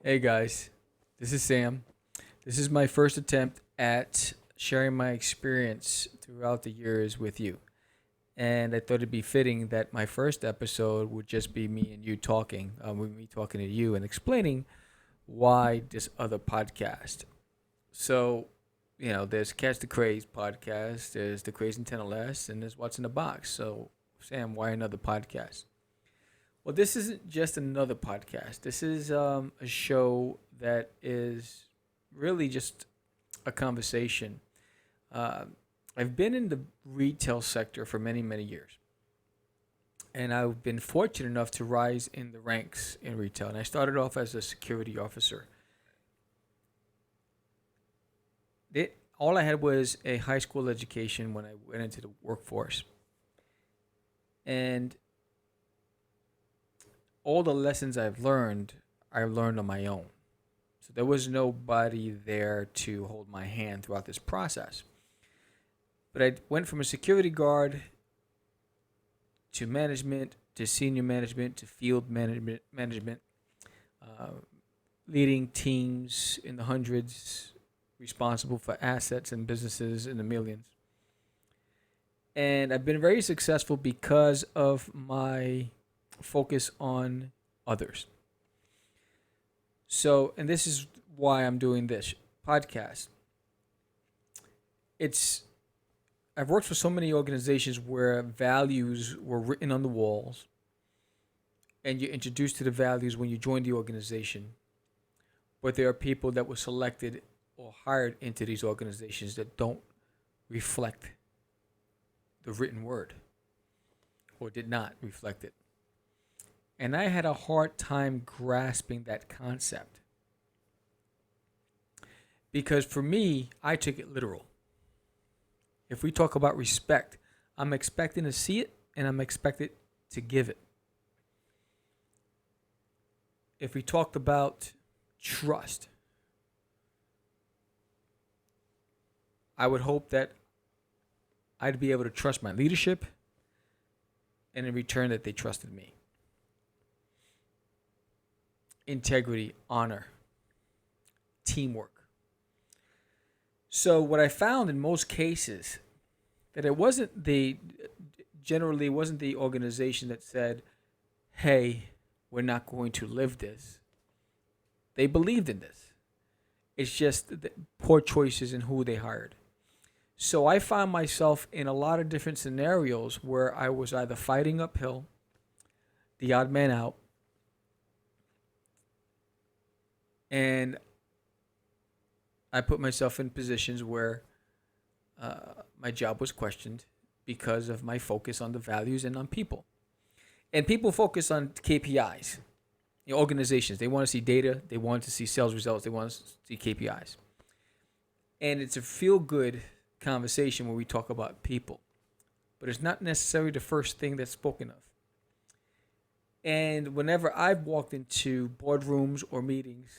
Hey guys, this is Sam. This is my first attempt at sharing my experience throughout the years with you. And I thought it'd be fitting that my first episode would just be me and you talking, with me talking to you and explaining why this other podcast. So, there's Catch the Craze podcast, there's the Craze and 10 Less, and there's What's in the Box. So, Sam, why another podcast? Well, this isn't just another podcast. This is a show that is really just a conversation. Uh, I've been in the retail sector for many, many years. And I've been fortunate enough to rise in the ranks in retail. And I started off as a security officer. All I had was a high school education when I went into the workforce. And all the lessons I've learned on my own. So there was nobody there to hold my hand throughout this process. But I went from a security guard to management, to senior management, to field management, uh, leading teams in the hundreds, responsible for assets and businesses in the millions. And I've been very successful because of my focus on others. So, and this is why I'm doing this podcast. It's I've worked for so many organizations where values were written on the walls and you're introduced to the values when you join the organization. But there are people that were selected or hired into these organizations that don't reflect the written word or did not reflect it. And I had a hard time grasping that concept. Because for me, I took it literal. If we talk about respect, I'm expecting to see it and I'm expected to give it. If we talked about trust, I would hope that I'd be able to trust my leadership and in return that they trusted me. Integrity, honor, teamwork. So what I found in most cases that it wasn't the generally wasn't the organization that said, "Hey, we're not going to live this." They believed in this. It's just the poor choices in who they hired. So I found myself in a lot of different scenarios where I was either fighting uphill, the odd man out, and I put myself in positions where my job was questioned because of my focus on the values and on people. And people focus on KPIs. Organizations, they want to see data, they want to see sales results, they want to see KPIs. And it's a feel good conversation where we talk about people, but it's not necessarily the first thing that's spoken of. And whenever I've walked into boardrooms or meetings,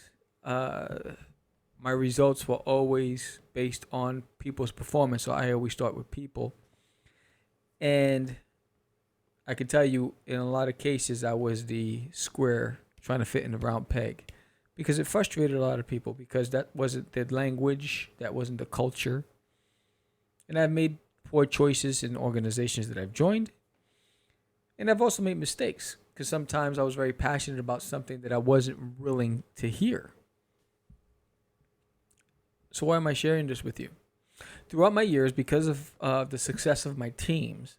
my results were always based on people's performance. So I always start with people. And I can tell you, in a lot of cases, I was the square trying to fit in a round peg because it frustrated a lot of people because that wasn't the language, that wasn't the culture. And I've made poor choices in organizations that I've joined. And I've also made mistakes because sometimes I was very passionate about something that I wasn't willing to hear. So why am I sharing this with you? Throughout my years, because of the success of my teams,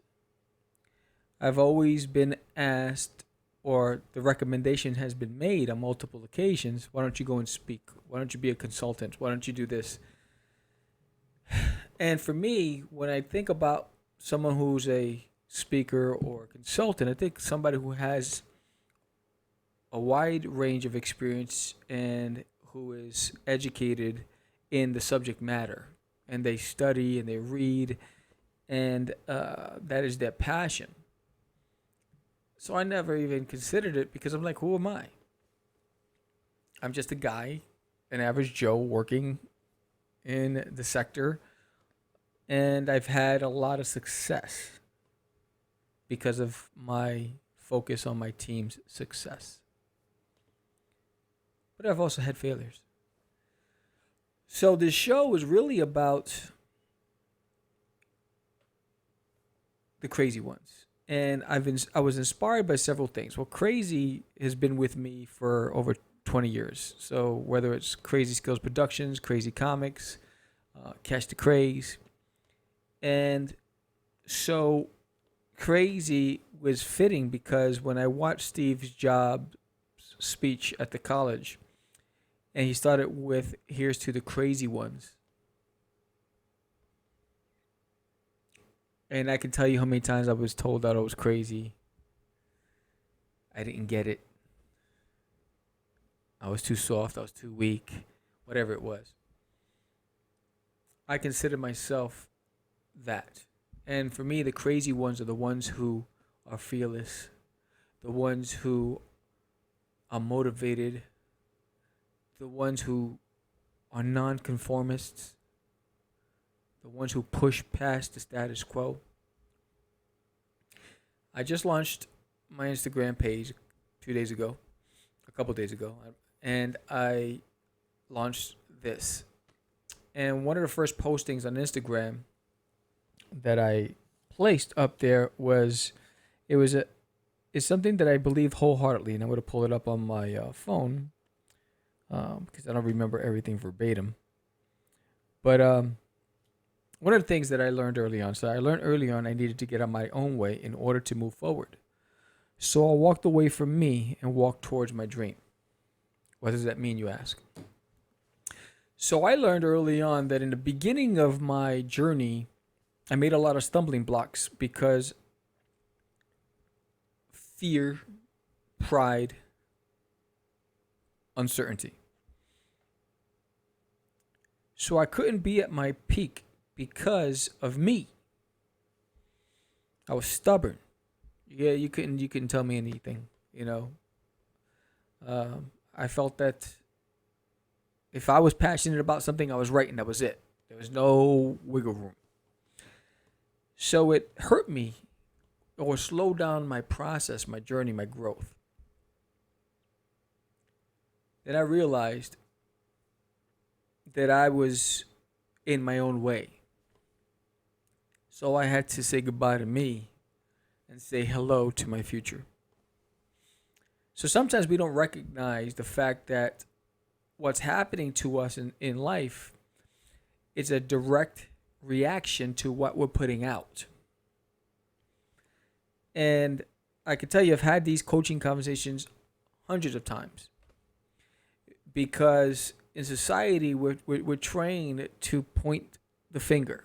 I've always been asked, or the recommendation has been made on multiple occasions, why don't you go and speak? Why don't you be a consultant? Why don't you do this? And for me, when I think about someone who's a speaker or a consultant, I think somebody who has a wide range of experience and who is educated in the subject matter. And they study and they read, and that is their passion. So I never even considered it because I'm like, who am I? I'm just a guy, an average Joe working in the sector, and I've had a lot of success because of my focus on my team's success. but I've also had failures. So this show was really about the crazy ones. And I was inspired by several things. Well, Crazee has been with me for over 20 years. So whether it's Crazy Skills Productions, Crazy Comics, Catch the Craze, and so Crazee was fitting because when I watched Steve's Jobs speech at the college, and he started with "Here's to the crazy ones," and I can tell you how many times I was told that I was crazy. I didn't get it. I was too soft. I was too weak. Whatever it was. I consider myself that. And for me, the crazy ones are the ones who are fearless, the ones who are motivated, the ones who are nonconformists, the ones who push past the status quo. I just launched my Instagram page 2 days ago, a couple days ago, and I launched this. And one of the first postings on Instagram that I placed up there was it was a it's something that I believe wholeheartedly, and I'm going to pull it up on my phone because I don't remember everything verbatim. But one of the things that I learned early on, so I learned early on I needed to get on my own way in order to move forward. So I walked away from me and walked towards my dream. What does that mean, you ask? So I learned early on that in the beginning of my journey, I made a lot of stumbling blocks because fear, pride, uncertainty. So I couldn't be at my peak because of me. I was stubborn. Yeah, you couldn't tell me anything. You know, I felt that if I was passionate about something, I was right, and that was it. There was no wiggle room. So it hurt me or slowed down my process, my journey, my growth. Then I realized that I was in my own way. So I had to say goodbye to me and say hello to my future. So sometimes we don't recognize the fact that what's happening to us in life is a direct reaction to what we're putting out. And I can tell you, I've had these coaching conversations hundreds of times because in society, we're trained to point the finger.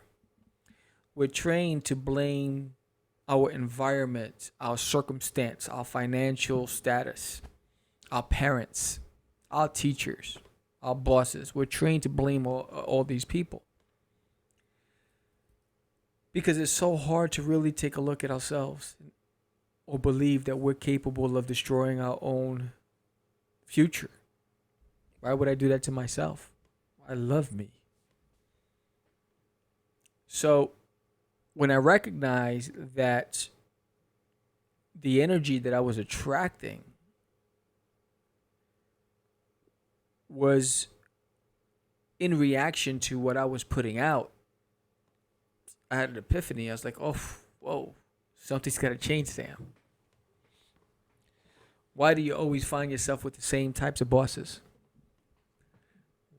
We're trained to blame our environment, our circumstance, our financial status, our parents, our teachers, our bosses. We're trained to blame all these people because it's so hard to really take a look at ourselves or believe that we're capable of destroying our own future. Why would I do that to myself? I love me. So when I recognized that the energy that I was attracting was in reaction to what I was putting out, I had an epiphany. I was like, oh, whoa, something's got to change, Sam. Why do you always find yourself with the same types of bosses?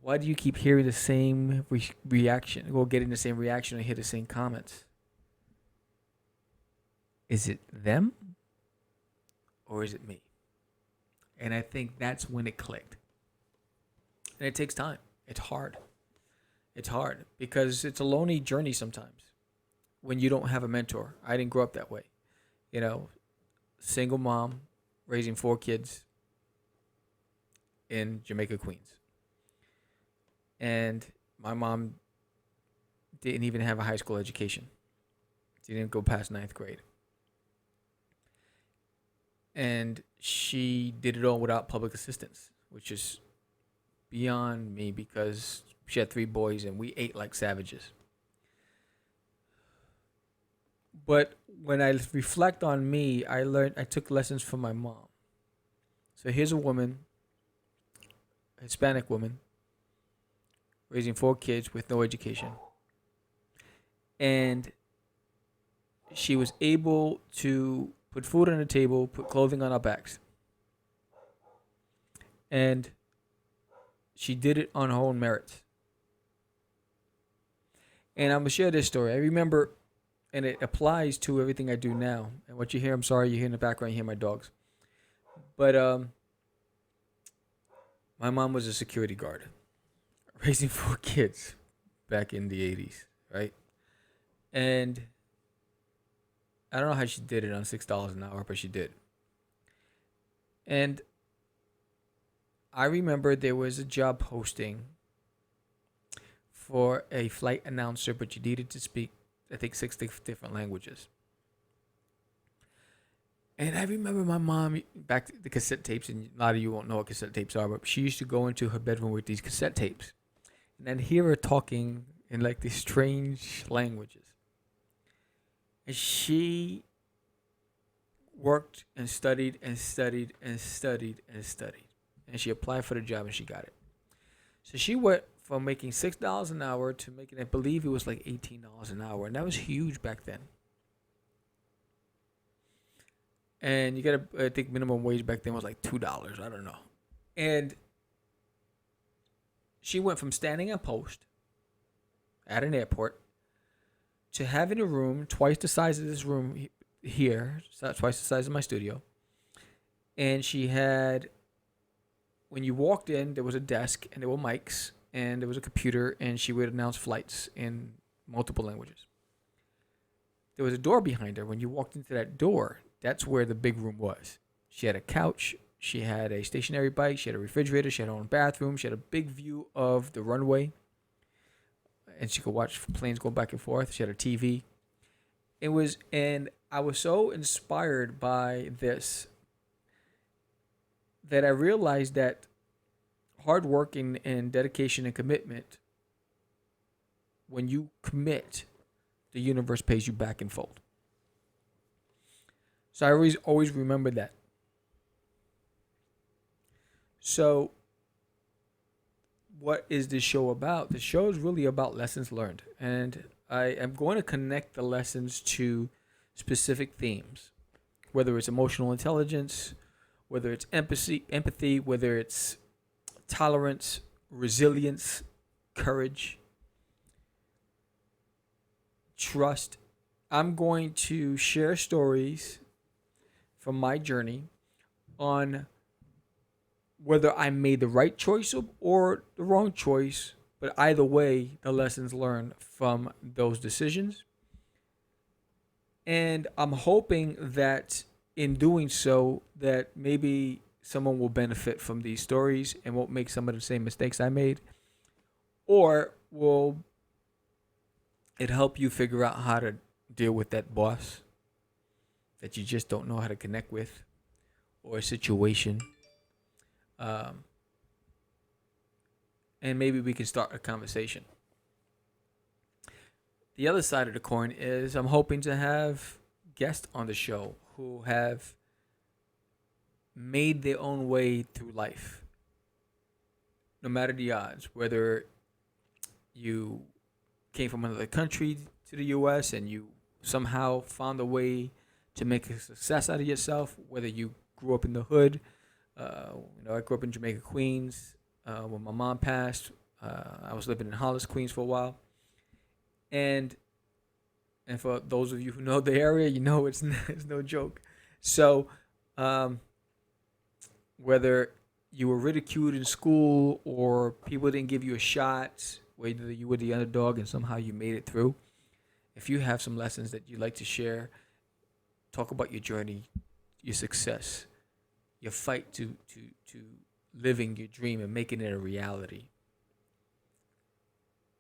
Why do you keep hearing the same reaction or getting the same reaction or hear the same comments? Is it them or is it me? And I think that's when it clicked. And it takes time. It's hard. It's hard because it's a lonely journey sometimes when you don't have a mentor. I didn't grow up that way. You know, single mom, raising 4 kids in Jamaica, Queens. And my mom didn't even have a high school education. She didn't go past 9th grade. And she did it all without public assistance, which is beyond me because she had 3 boys and we ate like savages. But when I reflect on me, I took lessons from my mom. So here's a woman Hispanic woman raising 4 kids with no education. And she was able to put food on the table, put clothing on our backs. And she did it on her own merits. And I'm going to share this story. I remember, and it applies to everything I do now. And what you hear, I'm sorry, you hear in the background, you hear my dogs. But my mom was a security guard, raising 4 kids back in the 80s, right? And I don't know how she did it on $6 an hour, but she did. And I remember there was a job posting for a flight announcer, but you needed to speak, I think, 6 different languages. And I remember my mom, back to the cassette tapes, and a lot of you won't know what cassette tapes are, but she used to go into her bedroom with these cassette tapes. And I'd hear her talking in like these strange languages. And she worked and studied and studied and studied and studied. And she applied for the job and she got it. So she went from making $6 an hour to making, I believe it was like $18 an hour. And that was huge back then. And you got to, I think minimum wage back then was like $2. I don't know. And she went from standing on post at an airport to having a room twice the size of this room here, twice the size of my studio. And she had, when you walked in, there was a desk and there were mics and there was a computer, and she would announce flights in multiple languages. There was a door behind her. When you walked into that door, that's where the big room was. She had a couch. She had a stationary bike. She had a refrigerator. She had her own bathroom. She had a big view of the runway. And she could watch planes go back and forth. She had a TV. And I was so inspired by this that I realized that hard work and dedication and commitment, when you commit, the universe pays you back in full. So I always remember that. So what is this show about? The show is really about lessons learned. And I am going to connect the lessons to specific themes, whether it's emotional intelligence, whether it's empathy, whether it's tolerance, resilience, courage, trust. I'm going to share stories from my journey on whether I made the right choice or the wrong choice, but either way, the lessons learned from those decisions. And I'm hoping that in doing so, that maybe someone will benefit from these stories and won't make some of the same mistakes I made, or will it help you figure out how to deal with that boss that you just don't know how to connect with, or a situation. And maybe we can start a conversation. The other side of the coin is I'm hoping to have guests on the show who have made their own way through life, no matter the odds, whether you came from another country to the U.S. and you somehow found a way to make a success out of yourself, whether you grew up in the hood. I grew up in Jamaica, Queens. When my mom passed, I was living in Hollis, Queens for a while. And for those of you who know the area, you know it's no joke. So whether you were ridiculed in school or people didn't give you a shot, whether you were the underdog and somehow you made it through, if you have some lessons that you'd like to share, talk about your journey, your success, your fight to living your dream and making it a reality.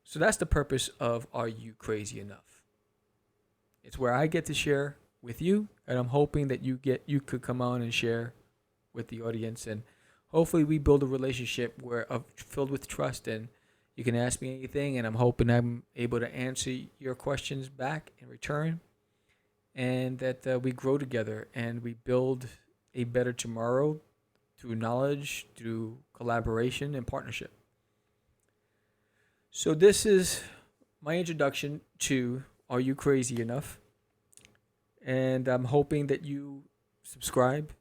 So that's the purpose of Are You Crazy Enough? It's where I get to share with you, and I'm hoping that you could come on and share with the audience, and hopefully we build a relationship filled with trust, and you can ask me anything, and I'm hoping I'm able to answer your questions back in return, and that we grow together and we build a better tomorrow through knowledge, through collaboration and partnership. So this is my introduction to Are You Crazy Enough? And I'm hoping that you subscribe,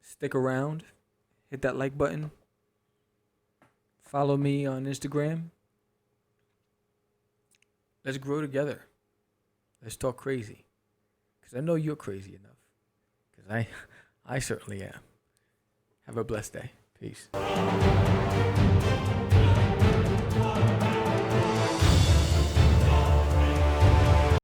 stick around, hit that like button, follow me on Instagram. Let's grow together. Let's talk crazy. Because I know you're crazy enough. Because I certainly am. Have a blessed day. Peace.